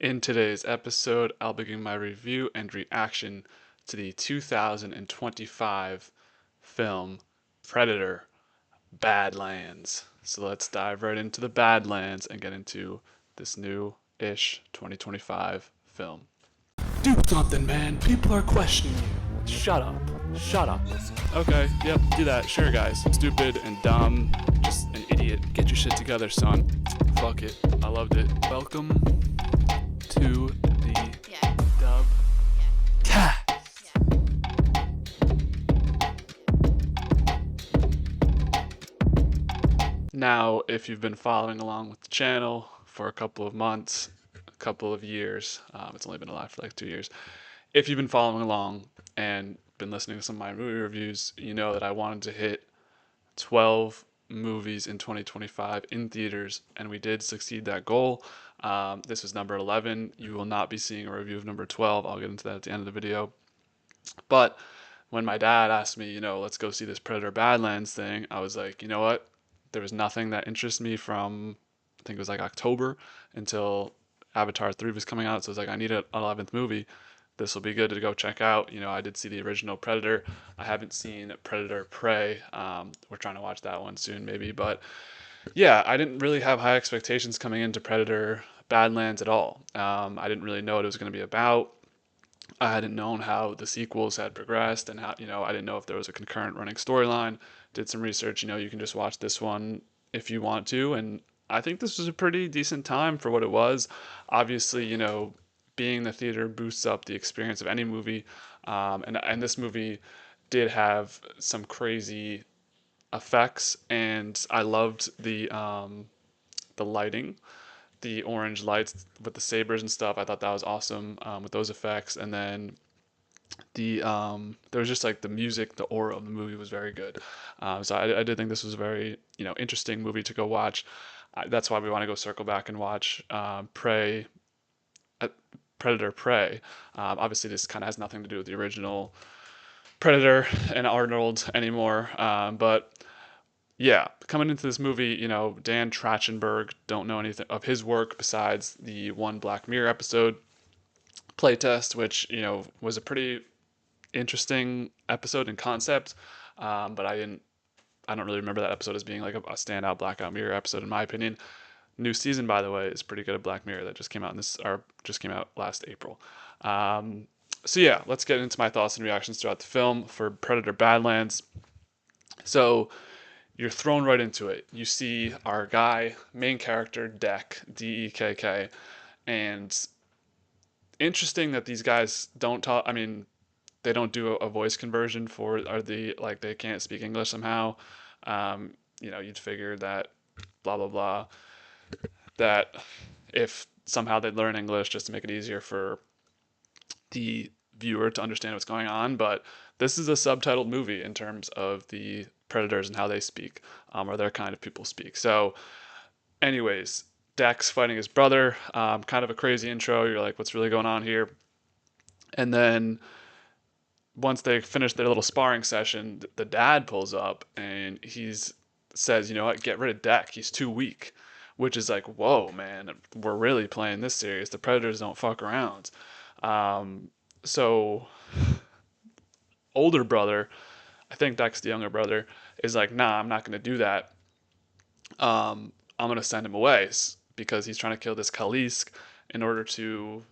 In today's episode, I'll begin my review and reaction to the 2025 film Predator Badlands. So let's dive right into the Badlands and get into this new-ish 2025 film. Do something, man. People are questioning you. Shut up. Shut up. Okay, yep, do that. Sure, guys. Stupid and dumb. Just an idiot. Get your shit together, son. Fuck it. I loved it. Welcome to the DubCast. Now, if you've been following along with the channel for a couple of months, a couple of years, it's only been alive for like 2 years. If you've been following along and been listening to some of my movie reviews, you know that I wanted to hit 12 movies in 2025 in theaters, and we did succeed that goal. This is number 11. You will not be seeing a review of number 12. I'll get into that at the end of the video. But when my dad asked me, let's go see this Predator Badlands thing, I was like, you know what? There was nothing that interests me from, I think it was like October until Avatar 3 was coming out. So I was like, I need an 11th movie. This will be good to go check out. I did see the original Predator. I haven't seen Predator Prey. We're trying to watch that one soon, maybe. But yeah, I didn't really have high expectations coming into Predator Badlands at all. I didn't really know what it was going to be about. I hadn't known how the sequels had progressed and how, I didn't know if there was a concurrent running storyline. Did some research, you can just watch this one if you want to. And I think this was a pretty decent time for what it was. Obviously, being in the theater boosts up the experience of any movie. And this movie did have some crazy effects, and I loved the lighting, the orange lights with the sabers and stuff. I thought that was awesome with those effects. And then there was just like the music, the aura of the movie was very good. So I did think this was a very interesting movie to go watch. That's why we want to go circle back and watch uh, Predator Prey. Obviously, this kind of has nothing to do with the original Predator and Arnold anymore. But yeah, coming into this movie, Dan Trachtenberg, don't know anything of his work besides the one Black Mirror episode playtest, which, was a pretty interesting episode and concept. But I don't really remember that episode as being like a standout Blackout Mirror episode, in my opinion. New season, by the way, is pretty good at Black Mirror that just came out just came out last April. So yeah, let's get into my thoughts and reactions throughout the film for Predator Badlands. So you're thrown right into it. You see our guy, main character, Deck, Dekk, and interesting that these guys don't talk. I mean, they don't do a voice conversion for, or like they can't speak English somehow. You'd figure that blah blah blah, that if somehow they'd learn English just to make it easier for the viewer to understand what's going on. But this is a subtitled movie in terms of the predators and how they speak, or their kind of people speak. So, anyways, Dex fighting his brother, kind of a crazy intro. You're like, what's really going on here? And then once they finish their little sparring session, the dad pulls up and says, you know what, get rid of Deck. He's too weak. Which is like, whoa, man, we're really playing this serious. The Predators don't fuck around. So, older brother, I think Deck's the younger brother, is like, nah, I'm not going to do that. I'm going to send him away because he's trying to kill this Kalisk. In order to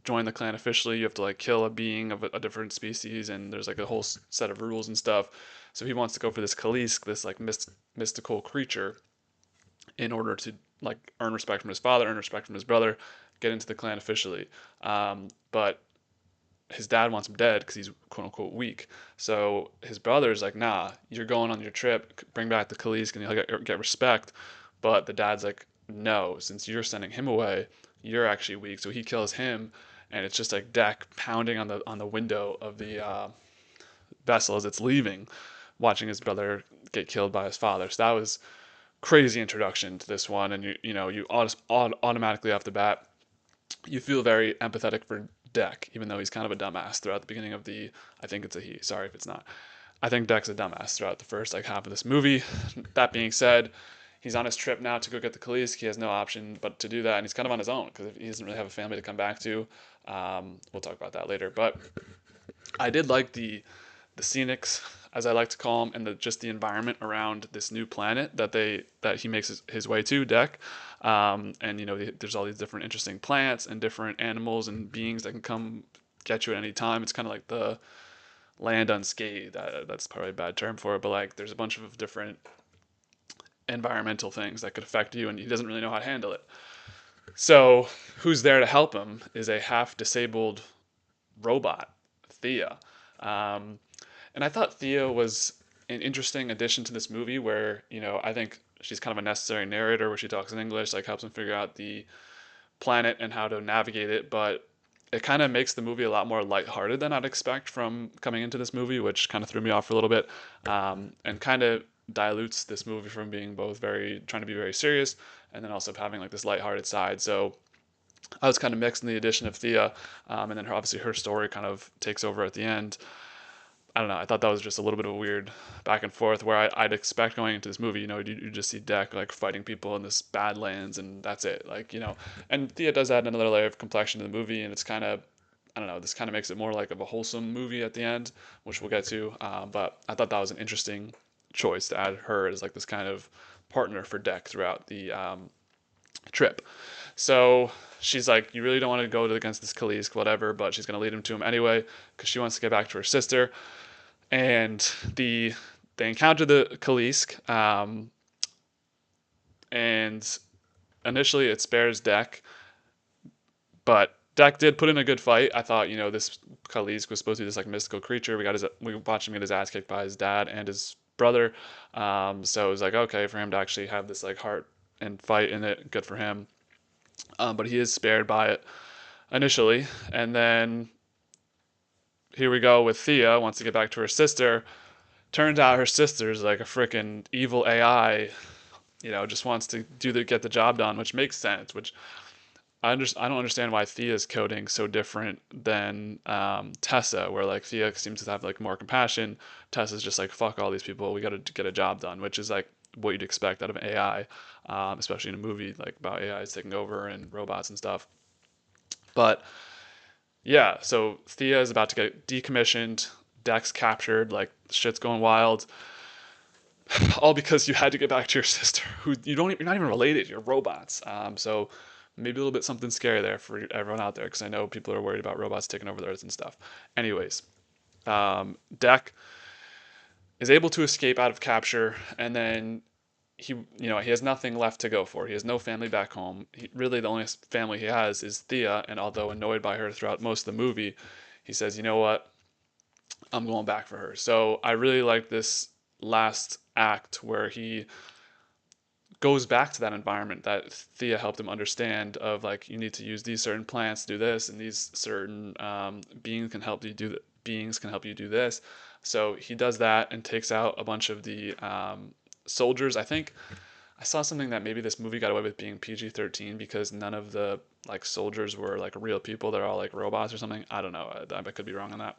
join the clan officially, you have to like kill a being of a different species, and there's like a whole set of rules and stuff. So he wants to go for this Kalisk, this like mystical creature, in order to like earn respect from his father, earn respect from his brother, get into the clan officially. But his dad wants him dead because he's quote unquote weak. So his brother's like, nah, you're going on your trip, bring back the Kalisk and he'll get respect. But the dad's like, no, since you're sending him away, you're actually weak. So he kills him, and it's just like Deck pounding on the window of the vessel as it's leaving, watching his brother get killed by his father. So that was crazy introduction to this one, and you automatically off the bat you feel very empathetic for Deck, even though he's kind of a dumbass throughout the beginning of the. I think it's a he. Sorry if it's not. I think Deck's a dumbass throughout the first like half of this movie. That being said, he's on his trip now to go get the Khalees. He has no option but to do that, and he's kind of on his own because he doesn't really have a family to come back to. We'll talk about that later, but I did like the scenics, as I like to call them, and just the environment around this new planet that he makes his way to, Deck. And there's all these different interesting plants and different animals and beings that can come get you at any time. It's kind of like the land unscathed. That's probably a bad term for it, but like there's a bunch of different environmental things that could affect you, and he doesn't really know how to handle it. So, who's there to help him is a half disabled robot, Thea. Um, and I thought Thea was an interesting addition to this movie where, I think she's kind of a necessary narrator where she talks in English, like helps him figure out the planet and how to navigate it. But it kind of makes the movie a lot more lighthearted than I'd expect from coming into this movie, which kind of threw me off for a little bit, and kind of dilutes this movie from being both very trying to be very serious and then also having like this lighthearted side. So I was kind of mixed in the addition of Thea, and then obviously her story kind of takes over at the end. I don't know. I thought that was just a little bit of a weird back and forth where I'd expect going into this movie, you just see Deck like fighting people in this Badlands and that's it. Like, and Thea does add another layer of complexion to the movie and it's kind of, I don't know, this kind of makes it more like of a wholesome movie at the end, which we'll get to. But I thought that was an interesting choice to add her as like this kind of partner for Deck throughout the trip. So she's like, you really don't want to go against this Khalees, whatever, but she's going to lead him to him anyway because she wants to get back to her sister. And they encounter the Khalees, and initially it spares Deck, but Deck did put in a good fight. I thought, this Khalees was supposed to be this like mystical creature. We watched him get his ass kicked by his dad and his brother. So it was like okay for him to actually have this like heart and fight in it. Good for him. But he is spared by it initially, and then here we go with Thea wants to get back to her sister. Turns out her sister's like a freaking evil AI, just wants to get the job done, which makes sense. Which I don't understand why Thea's coding so different than Tessa, where like Thea seems to have like more compassion. Tessa's just like fuck all these people, we got to get a job done, which is like what you'd expect out of an AI, especially in a movie like about AIs taking over and robots and stuff. But yeah, so Thea is about to get decommissioned. Dex captured, like shit's going wild. All because you had to get back to your sister, who you're not even related. You're robots. So maybe a little bit something scary there for everyone out there, because I know people are worried about robots taking over the Earth and stuff. Anyways, Deck is able to escape out of capture, and then he has nothing left to go for. He has no family back home. Really, the only family he has is Thea, and although annoyed by her throughout most of the movie, he says, you know what, I'm going back for her. So I really like this last act where he goes back to that environment that Thea helped him understand of like you need to use these certain plants to do this and these certain beings can help you do this. So he does that and takes out a bunch of the soldiers. I think I saw something that maybe this movie got away with being PG-13 because none of the like soldiers were like real people. They're all like robots or something. I don't know. I could be wrong on that.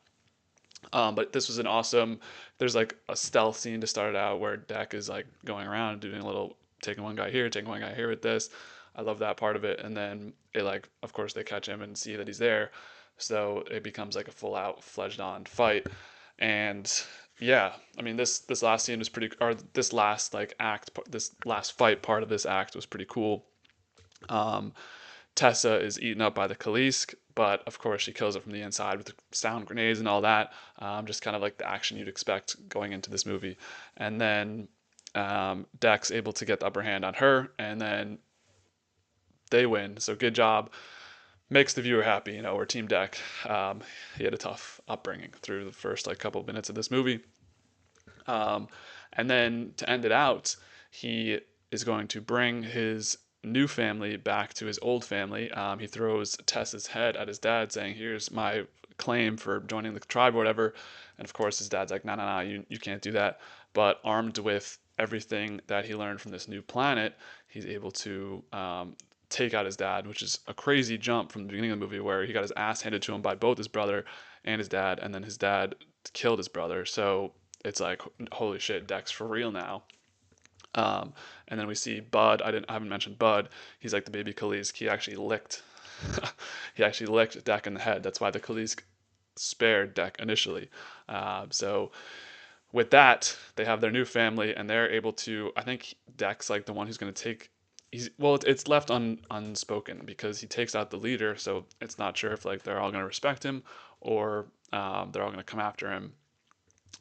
But this was an awesome. There's like a stealth scene to start out where Deck is like going around doing a little, taking one guy here, taking one guy here with this. I love that part of it. And then it like, of course, they catch him and see that he's there, so it becomes like a full out, fledged on fight. And yeah, I mean this last scene was pretty, or this last like act, this last fight part of this act was pretty cool. Um, Tessa is eaten up by the Khalees, but of course she kills it from the inside with sound grenades and all that. Just kind of like the action you'd expect going into this movie. And then Deck's able to get the upper hand on her, and then they win. So good job. Makes the viewer happy. We're Team Deck. He had a tough upbringing through the first like couple of minutes of this movie. Um, and then to end it out, he is going to bring his new family back to his old family. He throws Tess's head at his dad, saying, "Here's my claim for joining the tribe or whatever." And of course, his dad's like, "No, no, no, you can't do that." But armed with everything that he learned from this new planet, he's able to take out his dad, which is a crazy jump from the beginning of the movie where he got his ass handed to him by both his brother and his dad, and then his dad killed his brother. So it's like, holy shit, Dex for real now. Um, and then we see Bud. I haven't mentioned Bud. He's like the baby Khalees. He actually licked Deck in the head. That's why the Khalees spared Deck initially. So with that, they have their new family, and they're able to. I think Deck's like the one who's going to take. It's left unspoken because he takes out the leader, so it's not sure if like they're all going to respect him or they're all going to come after him.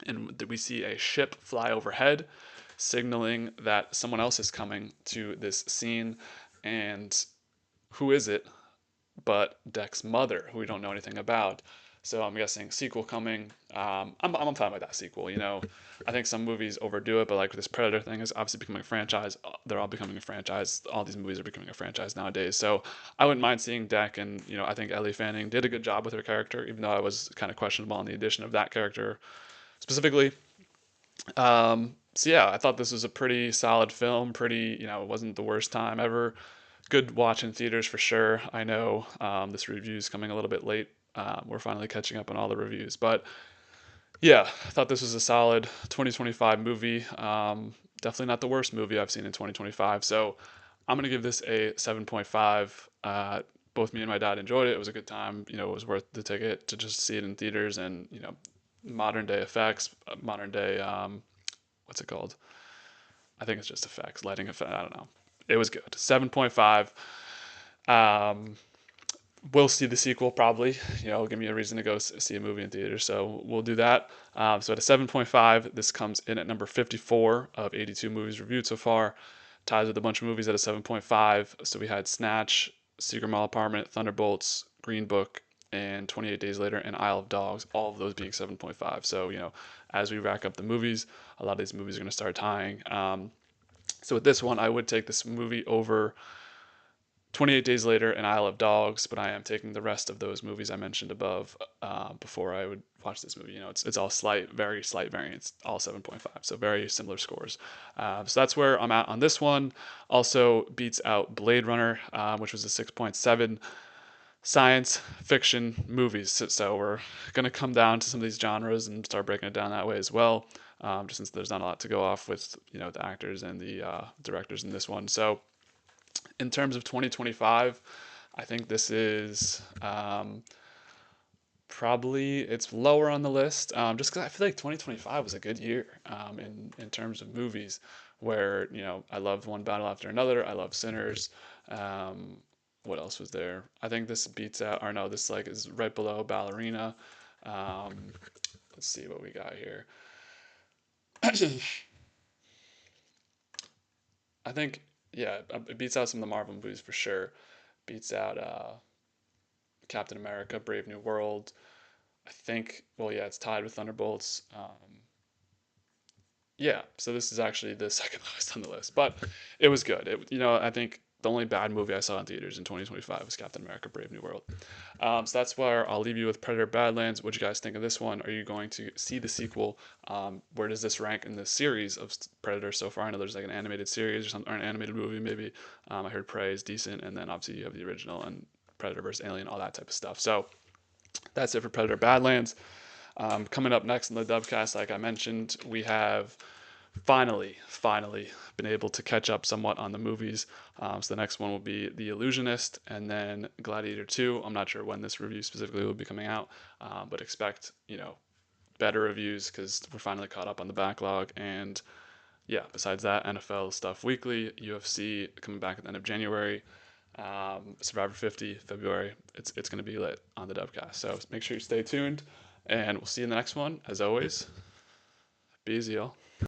And we see a ship fly overhead, signaling that someone else is coming to this scene. And who is it? But Deck's mother, who we don't know anything about. So I'm guessing sequel coming. I'm fine with that sequel. I think some movies overdo it, but like this Predator thing is obviously becoming a franchise. They're all becoming a franchise. All these movies are becoming a franchise nowadays. So I wouldn't mind seeing Deck, and I think Ellie Fanning did a good job with her character, even though I was kind of questionable on the addition of that character specifically. So yeah, I thought this was a pretty solid film. It wasn't the worst time ever. Good watch in theaters for sure. I know this review is coming a little bit late. We're finally catching up on all the reviews, but yeah, I thought this was a solid 2025 movie. Definitely not the worst movie I've seen in 2025. So I'm gonna give this a 7.5. Both me and my dad enjoyed it. It was a good time. It was worth the ticket to just see it in theaters and modern day effects, modern day what's it called? I think it's just effects, lighting effect. I don't know. It was good. 7.5. Um, we'll see the sequel probably. Give me a reason to go see a movie in theater. So we'll do that. So at a 7.5, this comes in at number 54 of 82 movies reviewed so far. Ties with a bunch of movies at a 7.5. So we had Snatch, Secret Mall Apartment, Thunderbolts, Green Book, and 28 Days Later, and Isle of Dogs, all of those being 7.5. So, as we rack up the movies, a lot of these movies are going to start tying. So with this one, I would take this movie over 28 Days Later and Isle of Dogs, but I am taking the rest of those movies I mentioned above before I would watch this movie. It's all very slight variance, all 7.5, so very similar scores. So that's where I'm at on this one. Also beats out Blade Runner, which was a 6.7 science fiction movies. So we're going to come down to some of these genres and start breaking it down that way as well. Just since there's not a lot to go off with, the actors and the directors in this one. So in terms of 2025, I think this is probably it's lower on the list, just because I feel like 2025 was a good year in terms of movies where I loved one battle after another. I love Sinners. Um, what else was there? I think this beats out, or no, this like is right below Ballerina. Um, let's see what we got here. I think yeah, it beats out some of the Marvel movies for sure. Beats out Captain America, Brave New World. I think, well, yeah, it's tied with Thunderbolts. Yeah, so this is actually the second lowest on the list, but it was good. I think the only bad movie I saw in theaters in 2025 was Captain America: Brave New World. So that's where I'll leave you with Predator: Badlands. What do you guys think of this one? Are you going to see the sequel? Where does this rank in the series of Predator so far? I know there's like an animated series or something, or an animated movie maybe. I heard Prey is decent, and then obviously you have the original and Predator vs. Alien, all that type of stuff. So that's it for Predator: Badlands. Coming up next in the DubCast, like I mentioned, we have finally been able to catch up somewhat on the movies. So the next one will be The Illusionist and then Gladiator 2. I'm not sure when this review specifically will be coming out, but expect, better reviews because we're finally caught up on the backlog. And yeah, besides that, NFL stuff weekly, UFC coming back at the end of January, Survivor 50 February. It's going to be lit on the DubCast. So make sure you stay tuned, and we'll see you in the next one. As always, be easy, y'all.